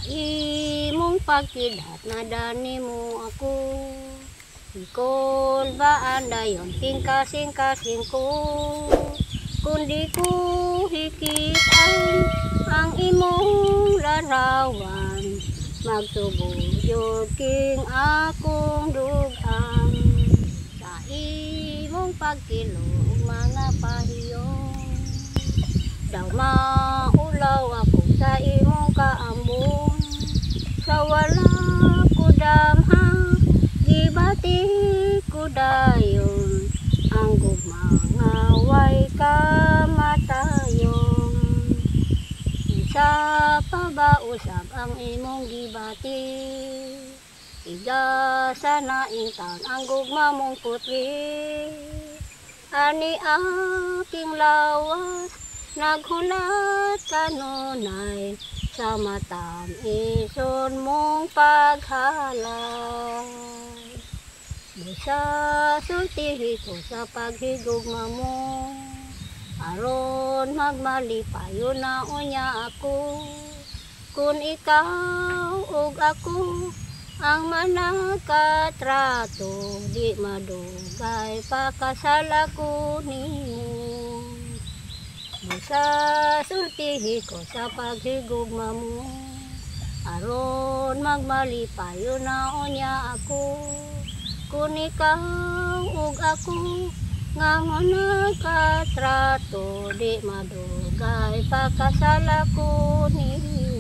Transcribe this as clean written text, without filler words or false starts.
imong pagkilat nadani mo ako. Ikol ba andayon tingkasing-kasing ko, kundi ko hikitan ang imong larawan. Magsubuyod king akong dugang sa imong pagkilong mga pahiyong. Daw maulaw ako sa imong kaambon, sa wala ko damha gibati ko dayon ang gugmang way kamatayon. Sa pabausap ang imong gibati, ida sa naingtan ang gugma mong putli. Ani aking lawas naghulat kanunay sa matam ison mong paghalay. Bisa sultihi ko sa paghigugma mo, aron magmalipayo na unya ako. Kung ikaw ug ako ang manakatrato, di madugay pakasala ko nimo. Bisa sultihi ko sa paghigugma mo, aron magmalipayo na unya ako. Kung ikaw ug ako nga manakatrato, di madugay pakasala ko nimo.